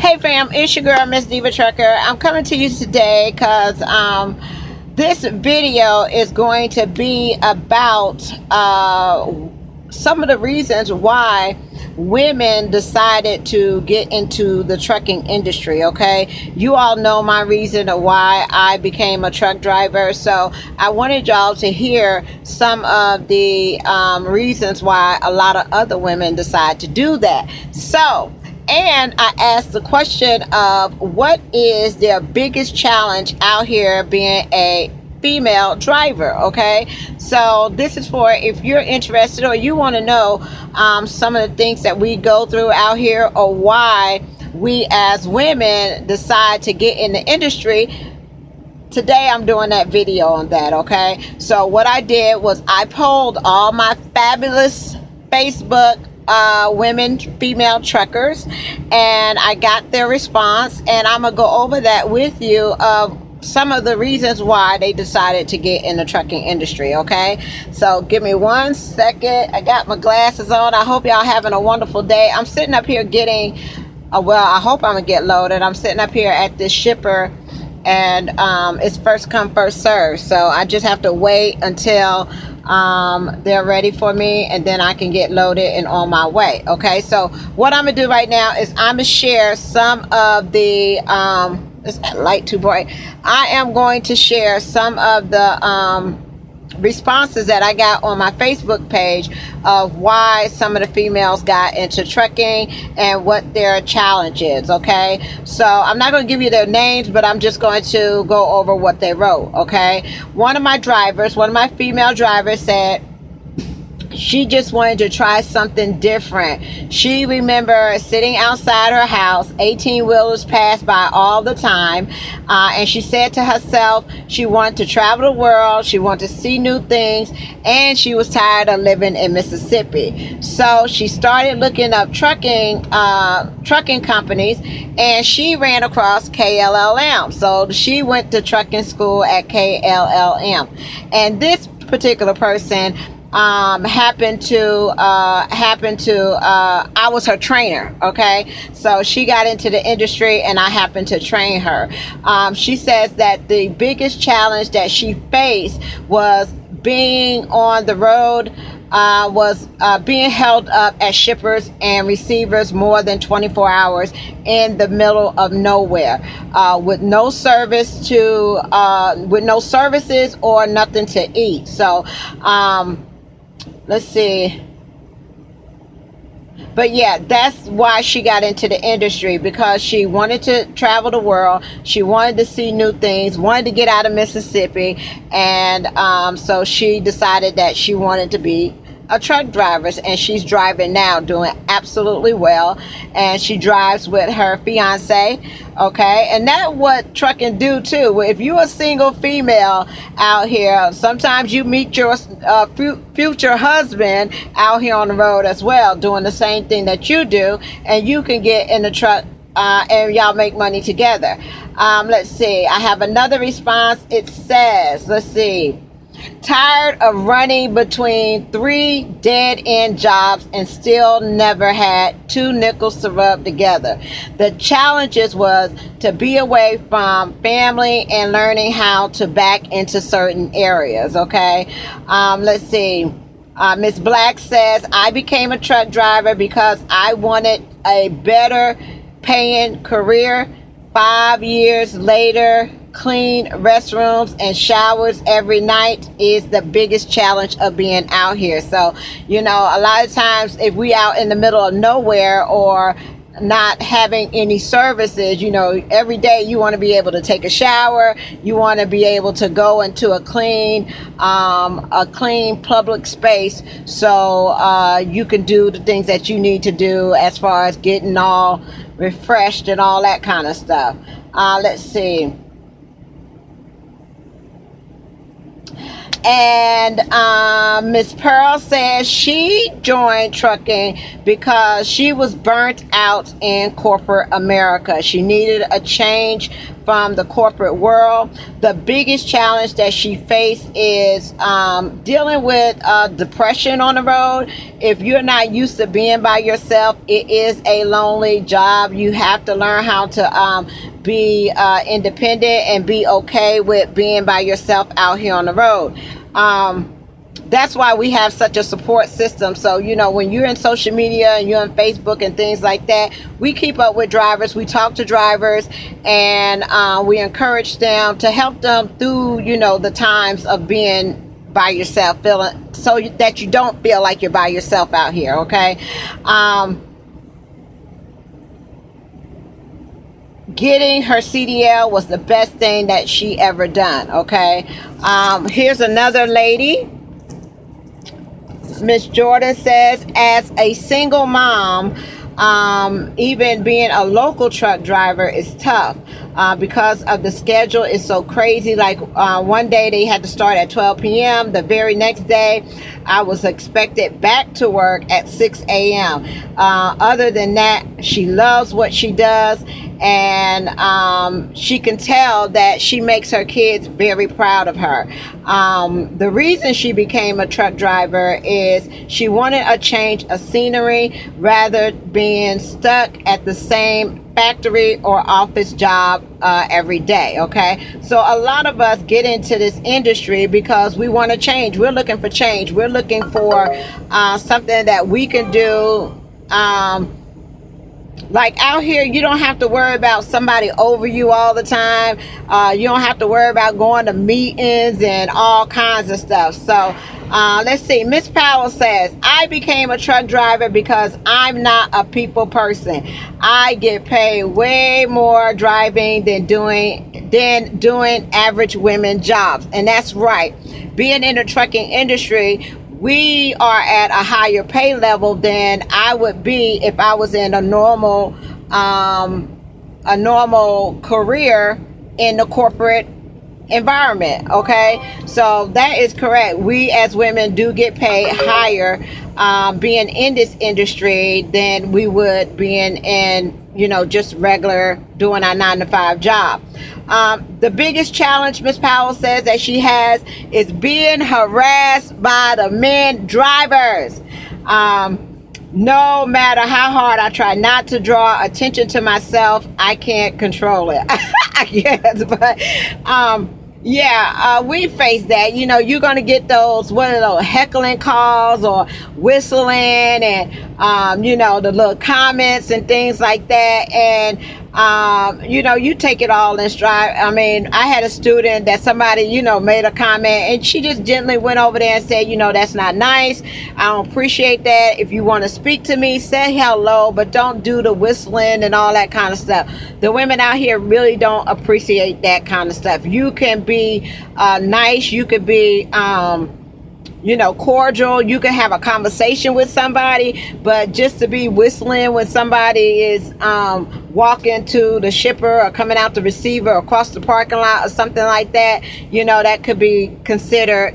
Hey fam, it's your girl Miss Diva Trucker. I'm coming to you today because this video is going to be about some of the reasons why women decided to get into the trucking industry. Okay, you all know my reason of why I became a truck driver, so I wanted y'all to hear some of the reasons why a lot of other women decide to do that. And I asked the question of what is their biggest challenge out here being a female driver. Okay, so this is for if you're interested or you want to know some of the things that we go through out here, or why we as women decide to get in the industry. Today I'm doing that video on that. Okay, so what I did was I polled all my fabulous Facebook women, female truckers, and I got their response, and I'm gonna go over that with you of some of the reasons why they decided to get in the trucking industry. Okay, so give me 1 second. I got my glasses on. I hope y'all having a wonderful day. I'm sitting up here getting well, I hope I'm gonna get loaded. I'm sitting up here at this shipper, and it's first come first serve, so I just have to wait until they're ready for me, and then I can get loaded and on my way. Okay, so what I'm gonna do right now is I'm gonna share some of the is that light too bright? I am going to share some of the responses that I got on my Facebook page of why some of the females got into trucking and what their challenge is. Okay, so I'm not going to give you their names, but I'm just going to go over what they wrote. Okay, one of my female drivers said she just wanted to try something different. She remembered sitting outside her house, 18-wheelers passed by all the time, and she said to herself she wanted to travel the world, she wanted to see new things, and she was tired of living in Mississippi. So she started looking up trucking companies, and she ran across KLLM. So she went to trucking school at KLLM, and this particular person happened to I was her trainer. Okay, so she got into the industry and I happened to train her. She says that the biggest challenge that she faced was being on the road, being held up as shippers and receivers more than 24 hours in the middle of nowhere, with no services or nothing to eat. So let's see. But yeah, that's why she got into the industry, because she wanted to travel the world. She wanted to see new things, wanted to get out of Mississippi. And so she decided that she wanted to be a truck driver, and she's driving now, doing absolutely well, and she drives with her fiance. Okay, and that's what trucking do too. If you're a single female out here, sometimes you meet your future husband out here on the road as well, doing the same thing that you do, and you can get in the truck and y'all make money together. Let's see, I have another response. It says, let's see, tired of running between 3 dead-end jobs and still never had 2 nickels to rub together. The challenges was to be away from family and learning how to back into certain areas. Okay, let's see. Miss Black says, I became a truck driver because I wanted a better paying career. 5 years later, clean restrooms and showers every night is the biggest challenge of being out here. So, you know, a lot of times if we out in the middle of nowhere or not having any services, you know, every day you want to be able to take a shower, you want to be able to go into a clean public space, so you can do the things that you need to do as far as getting all refreshed and all that kind of stuff. Let's see. And Miss Pearl says she joined trucking because she was burnt out in corporate America. She needed a change from the corporate world. The biggest challenge that she faced is dealing with depression on the road. If you're not used to being by yourself, it is a lonely job. You have to learn how to be independent and be okay with being by yourself out here on the road. That's why we have such a support system. So, when you're in social media and you're on Facebook and things like that, we keep up with drivers. We talk to drivers, and we encourage them to help them through, the times of being by yourself, feeling so that you don't feel like you're by yourself out here. Okay. Getting her CDL was the best thing that she ever done. Okay. Here's another lady. Miss Jordan says, as a single mom, even being a local truck driver is tough because of the schedule is so crazy. Like one day they had to start at 12 p.m. The very next day I was expected back to work at 6 a.m. Other than that, she loves what she does, and she can tell that she makes her kids very proud of her. The reason she became a truck driver is she wanted a change of scenery rather being stuck at the same factory or office job every day. Okay, so a lot of us get into this industry because we want to change. We're looking for change. We're looking for something that we can do. Like out here, you don't have to worry about somebody over you all the time. You don't have to worry about going to meetings and all kinds of stuff. So let's see. Miss Powell says, I became a truck driver because I'm not a people person. I get paid way more driving than doing average women jobs. And that's right. Being in the trucking industry, we are at a higher pay level than I would be if I was in a normal career in the corporate environment. Okay, so that is correct. We as women do get paid higher being in this industry than we would being in just regular doing our 9-to-5 job. The biggest challenge, Miss Powell says, that she has is being harassed by the men drivers. No matter how hard I try not to draw attention to myself, I can't control it. I guess, but we face that. You're going to get those, heckling calls or whistling and, the little comments and things like that. And, you take it all in stride. I mean, I had a student that somebody, made a comment and she just gently went over there and said, that's not nice. I don't appreciate that. If you want to speak to me, say hello, but don't do the whistling and all that kind of stuff. The women out here really don't appreciate that kind of stuff. You can be nice. You could be, cordial. You can have a conversation with somebody, but just to be whistling when somebody is walking to the shipper or coming out the receiver or across the parking lot or something like that, that could be considered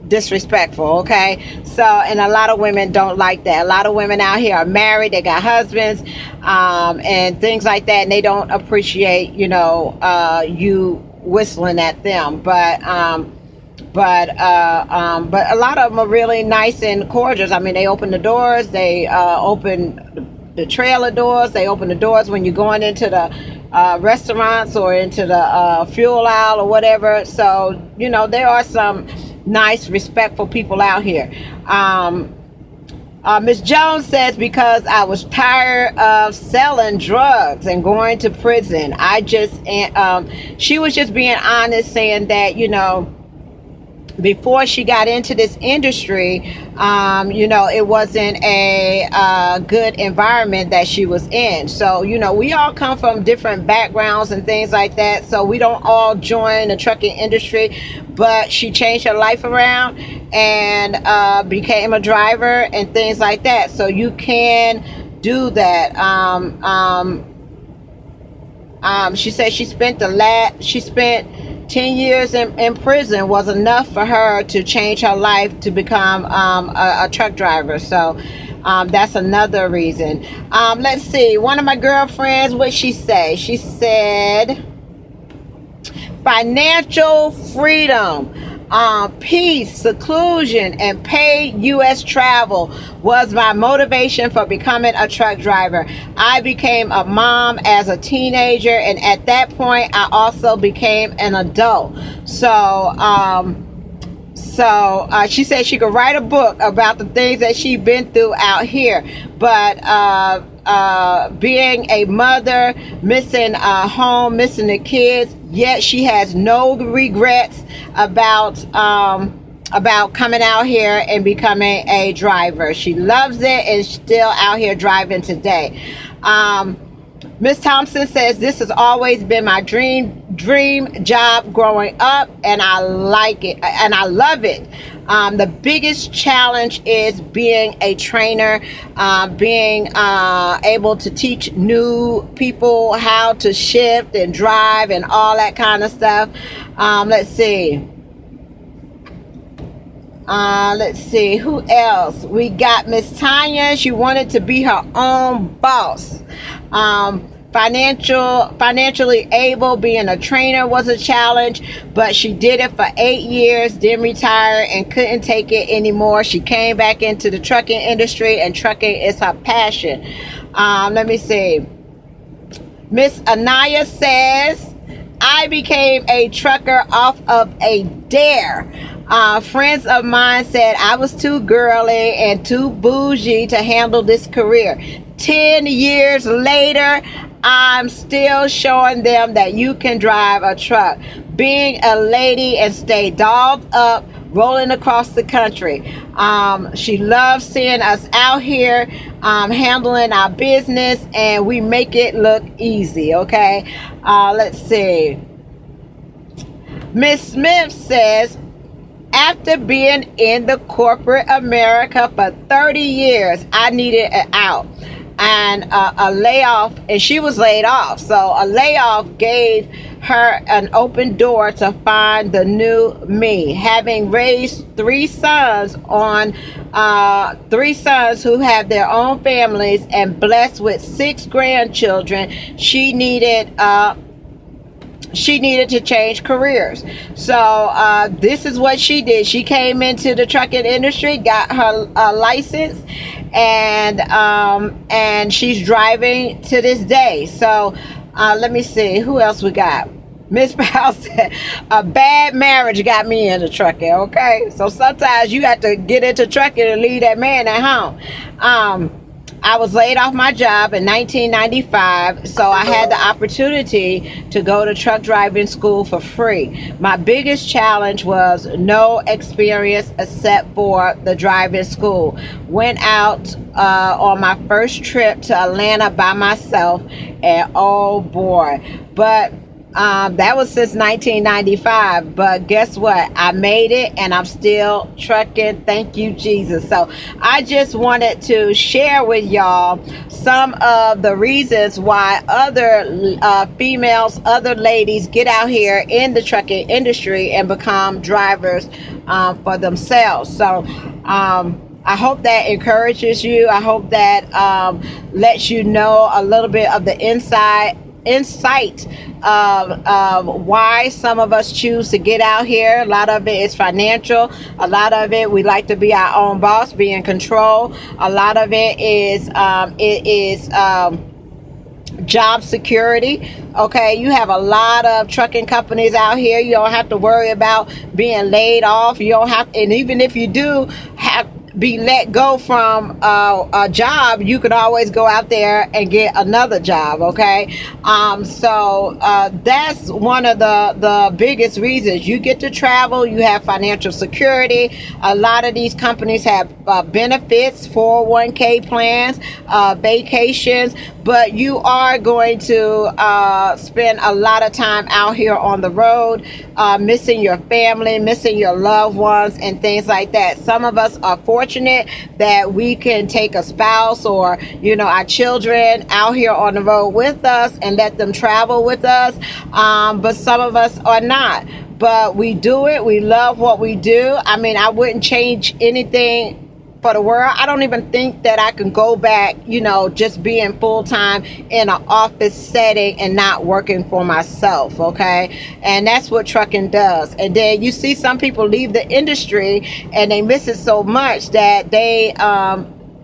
disrespectful. Okay, so, and a lot of women don't like that. A lot of women out here are married, they got husbands and things like that, and they don't appreciate you whistling at them. But a lot of them are really nice and cordial. I mean, they open the doors, they open the trailer doors, they open the doors when you're going into the restaurants or into the fuel aisle or whatever. So, there are some nice, respectful people out here. Miss Jones says, because I was tired of selling drugs and going to prison. She was just being honest, saying that, before she got into this industry, it wasn't a good environment that she was in. So, we all come from different backgrounds and things like that. So we don't all join the trucking industry, but she changed her life around and became a driver and things like that. So you can do that. She said she spent 10 years in prison was enough for her to change her life to become a truck driver. So that's another reason. Let's see. One of my girlfriends, what she say? She said, Financial freedom, peace, seclusion, and paid U.S. travel was my motivation for becoming a truck driver. I became a mom as a teenager, and at that point, I also became an adult. So she said she could write a book about the things that she's been through out here. But being a mother, missing home, missing the kids, yet she has no regrets about coming out here and becoming a driver. She loves it and still out here driving today. Miss Thompson says, this has always been my dream job growing up, and I like it and I love it. The biggest challenge is being a trainer, being able to teach new people how to shift and drive and all that kind of stuff. Let's see. Let's see who else we got. Miss Tanya, she wanted to be her own boss. Financially able, being a trainer was a challenge, but she did it for 8 years, then retired and couldn't take it anymore. She came back into the trucking industry, and trucking is her passion. Let me see. Miss Anaya says, I became a trucker off of a dare. Friends of mine said I was too girly and too bougie to handle this career. 10 years later, I'm still showing them that you can drive a truck. Being a lady and stay dolled up, rolling across the country. She loves seeing us out here handling our business, and we make it look easy, okay? Let's see. Miss Smith says, after being in the corporate America for 30 years, I needed an out and a layoff, and she was laid off. So a layoff gave her an open door to find the new me. Having raised three sons who have their own families and blessed with 6 grandchildren, she needed to change careers. So this is what she did. She came into the trucking industry, got her license, and she's driving to this day. So let me see who else we got. Miss Powell said, a bad marriage got me into trucking. Okay, so sometimes you have to get into trucking and leave that man at home. I was laid off my job in 1995, so I had the opportunity to go to truck driving school for free. My biggest challenge was no experience except for the driving school. Went out on my first trip to Atlanta by myself, and oh boy, but that was since 1995, but guess what? I made it, and I'm still trucking. Thank you, Jesus. So I just wanted to share with y'all some of the reasons why other females, other ladies get out here in the trucking industry and become drivers for themselves. So I hope that encourages you. I hope that lets you know a little bit of the insight of why some of us choose to get out here. A lot of it is financial. A lot of it, we like to be our own boss, be in control. A lot of it is job security. Okay, you have a lot of trucking companies out here. You don't have to worry about being laid off. You don't have, and even if you do have be let go from a job, you could always go out there and get another job. Okay, so that's one of the biggest reasons. You get to travel, you have financial security. A lot of these companies have benefits, 401k plans, vacations, but you are going to spend a lot of time out here on the road, missing your family, missing your loved ones, and things like that. Some of us are fortunate that we can take a spouse or our children out here on the road with us and let them travel with us, but some of us are not. But we do it. We love what we do. I mean, I wouldn't change anything for the world. I don't even think that I can go back, just being full time in an office setting and not working for myself. Okay. And that's what trucking does. And then you see some people leave the industry and they miss it so much that they,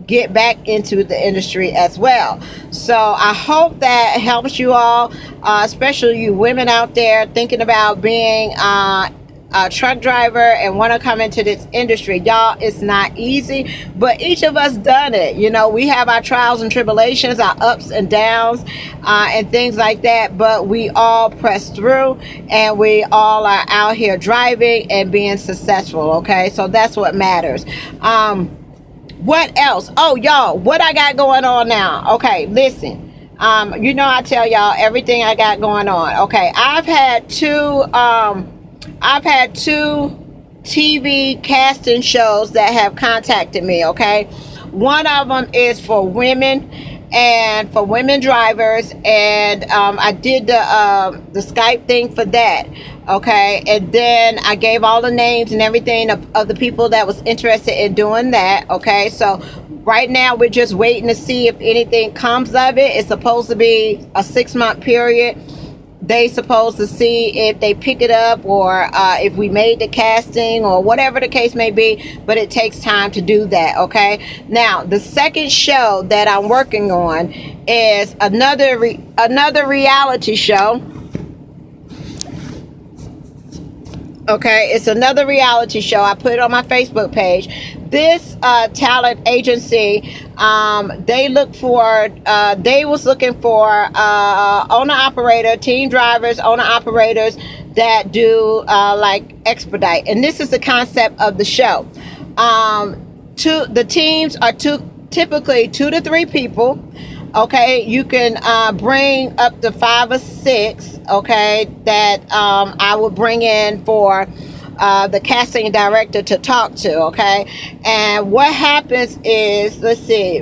get back into the industry as well. So I hope that helps you all, especially you women out there thinking about being a truck driver and want to come into this industry. Y'all, it's not easy, but each of us done it. We have our trials and tribulations, our ups and downs, and things like that, but we all press through and we all are out here driving and being successful. Okay, so that's what matters. What else? Oh, y'all, what I got going on now? Okay, listen. I tell y'all everything I got going on. Okay, I've had two TV casting shows that have contacted me. Okay, one of them is for women and for women drivers, and I did the Skype thing for that. Okay, and then I gave all the names and everything of the people that was interested in doing that. Okay, so right now we're just waiting to see if anything comes of it. It's supposed to be a 6-month period. They supposed to see if they pick it up or if we made the casting or whatever the case may be, but it takes time to do that. Okay, now the second show that I'm working on is another reality show. Okay, it's another reality show. I put it on my Facebook page. This talent agency, they was looking for owner-operator, team drivers, owner-operators that do like expedite. And this is the concept of the show. The teams are typically 2 to 3 people. Okay, you can bring up to 5 or 6, okay, that I will bring in for the casting director to talk to. Okay, and what happens is, let's see,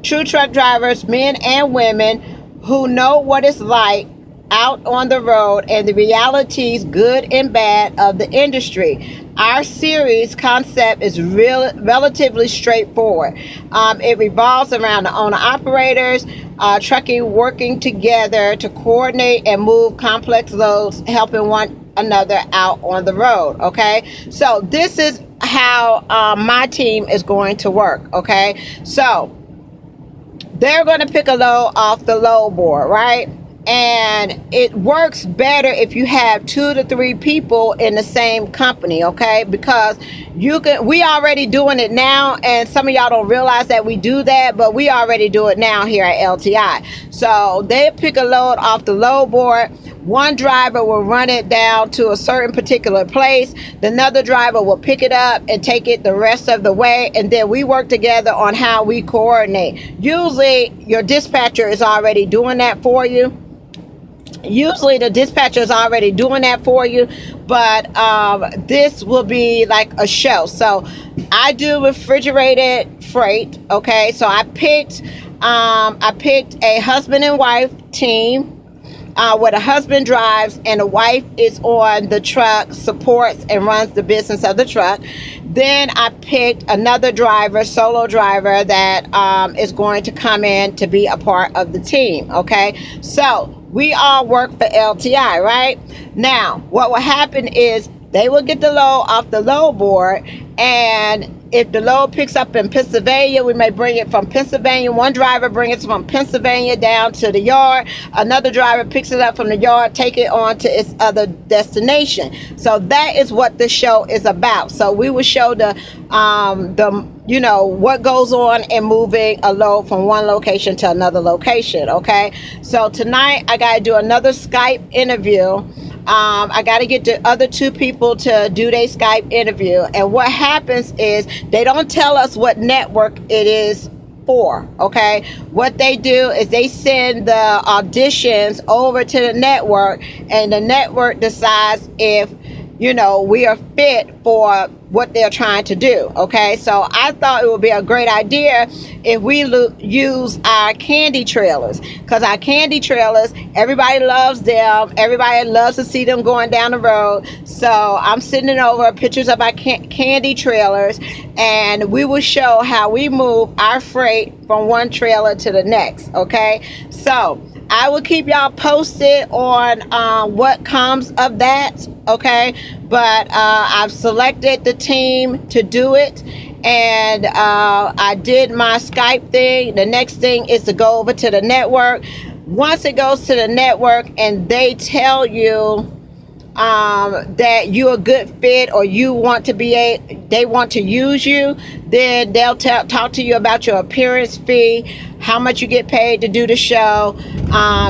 true truck drivers, men and women, who know what it's like out on the road and the realities, good and bad, of the industry. Our series concept is relatively straightforward. It revolves around the owner-operators, trucking working together to coordinate and move complex loads, helping one another out on the road. Okay, so this is how my team is going to work. Okay, so they're going to pick a load off the load board, right? And it works better if you have 2 to 3 people in the same company, okay? Because we already doing it now, and some of y'all don't realize that we do that, but we already do it now here at LTI. So they pick a load off the load board. One driver will run it down to a certain particular place. Another driver will pick it up and take it the rest of the way, and then we work together on how we coordinate. Usually your dispatcher is already doing that for you. Usually the dispatcher is already doing that for you, but this will be like a show. So I do refrigerated freight. Okay, so I picked a husband and wife team where the husband drives and the wife is on the truck, supports and runs the business of the truck. Then I picked another driver, solo driver, that is going to come in to be a part of the team. Okay, so we all work for LTI, right? Now, what will happen is they will get the load off the load board, and if the load picks up in Pennsylvania, we may bring it from Pennsylvania. One driver brings it from Pennsylvania down to the yard. Another driver picks it up from the yard, take it on to its other destination. So that is what the show is about. So we will show the what goes on in moving a load from one location to another location. Okay, so tonight I got to do another Skype interview. I got to get the other 2 people to do their Skype interview. And what happens is they don't tell us what network it is for. Okay, what they do is they send the auditions over to the network, and the network decides if we are fit for what they're trying to do. Okay, so I thought it would be a great idea if we use our candy trailers, because our candy trailers, everybody loves them. Everybody loves to see them going down the road. So I'm sending over pictures of our candy trailers, and we will show how we move our freight from one trailer to the next. Okay, so I will keep y'all posted on what comes of that. Okay, but I've selected the team to do it, and I did my Skype thing. The next thing is to go over to the network. Once it goes to the network and they tell you that you're a good fit, or you want to be they want to use you, then they'll talk to you about your appearance fee, how much you get paid to do the show.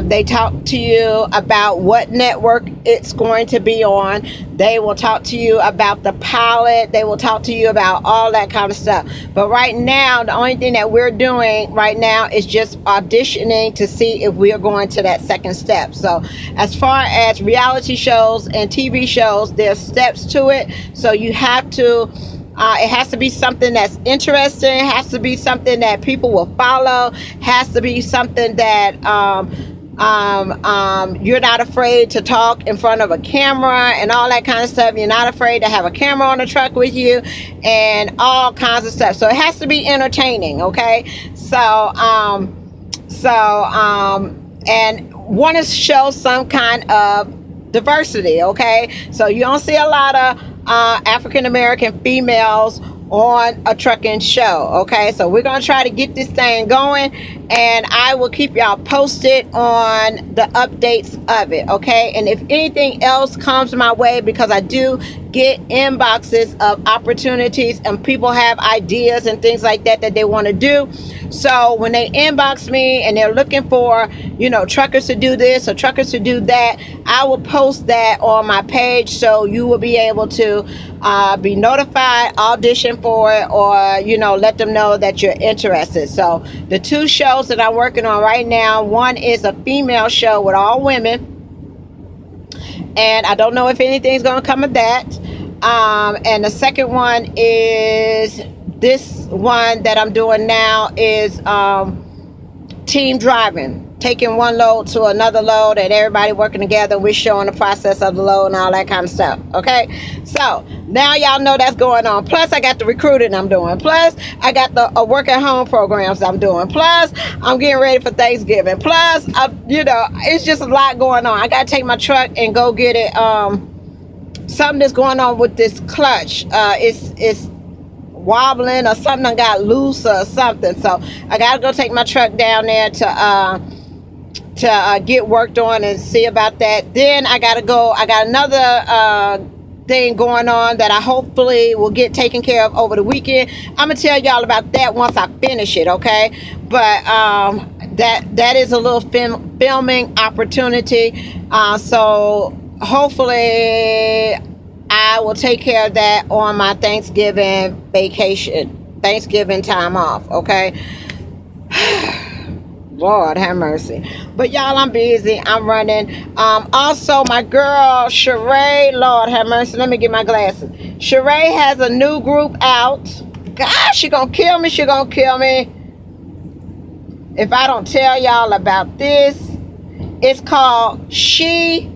They talk to you about what network it's going to be on. They will talk to you about the pilot. They will talk to you about all that kind of stuff. But right now, the only thing that we're doing right now is just auditioning to see if we are going to that second step. So as far as reality shows and TV shows, there's steps to it. So you have to it has to be something that's interesting. It has to be something that people will follow. Has to be something that you're not afraid to talk in front of a camera and all that kind of stuff. You're not afraid to have a camera on the truck with you and all kinds of stuff. So it has to be entertaining, okay? And want to show some kind of diversity, okay? So you don't see a lot of African American females on a trucking show, okay? So we're gonna try to get this thing going, and I will keep y'all posted on the updates of it, okay? And if anything else comes my way, because I do get inboxes of opportunities and people have ideas and things like that that they want to do. So when they inbox me and they're looking for, truckers to do this or truckers to do that, I will post that on my page, so you will be able to be notified, audition for it, or let them know that you're interested. So the two shows that I'm working on right now, one is a female show with all women, and I don't know if anything's going to come of that. And the second one is this one that I'm doing now is team driving, taking one load to another load and everybody working together. We're showing the process of the load and all that kind of stuff. Okay, so now y'all know that's going on. Plus I got the recruiting I'm doing. Plus I got the work at home programs I'm doing. Plus I'm getting ready for Thanksgiving. Plus it's just a lot going on. I gotta take my truck and go get it. Something that's going on with this clutch. It's wobbling, or something got loose or something. So I gotta go take my truck down there to get worked on and see about that. Then I got another thing going on that I hopefully will get taken care of over the weekend. I'm gonna tell y'all about that once I finish it, okay? But that is a little filming opportunity. So hopefully I will take care of that on my Thanksgiving time off, okay? Lord have mercy. But y'all, I'm busy. I'm running. Also, my girl Sheree, Lord have mercy. Let me get my glasses. Sheree has a new group out. Gosh, she gonna kill me. She gonna kill me if I don't tell y'all about this. It's called She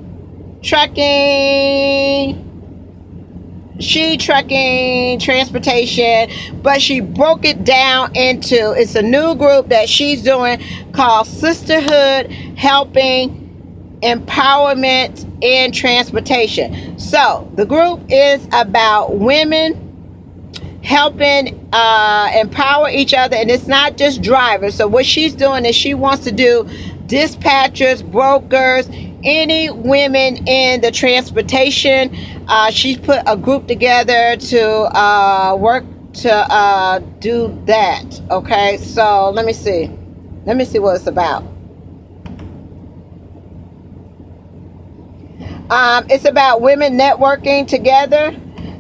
Trucking Transportation, but she broke it down into, it's a new group that she's doing called Sisterhood Helping Empowerment in Transportation. So the group is about women helping empower each other, and it's not just drivers. So what she's doing is she wants to do dispatchers, brokers, any women in the transportation. She's put a group together to work to do that. Okay, so let me see what it's about. It's about women networking together,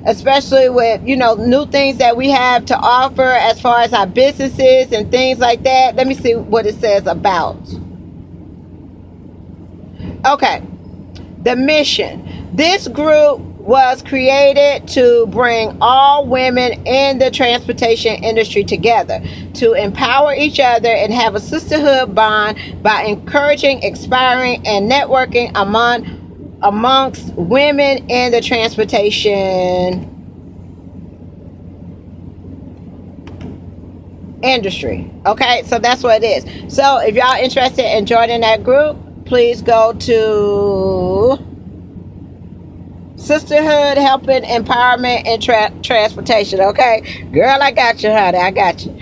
especially with new things that we have to offer as far as our businesses and things like that. Let me see what it says about. Okay, the mission. This group was created to bring all women in the transportation industry together to empower each other and have a sisterhood bond by encouraging, inspiring, and networking amongst women in the transportation industry. Okay, so that's what it is. So if y'all interested in joining that group, please go to Sisterhood, Helping, Empowerment, and Transportation. Okay, girl, I got you, honey. I got you.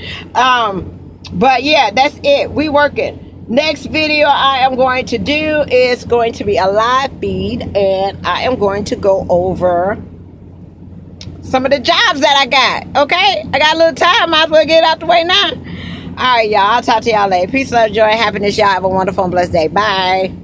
But yeah, that's it. We working. Next video I am going to do is going to be a live feed, and I am going to go over some of the jobs that I got. Okay, I got a little time. Might as well get it out the way now. All right, y'all. I'll talk to y'all later. Peace, love, joy, happiness. Y'all have a wonderful and blessed day. Bye.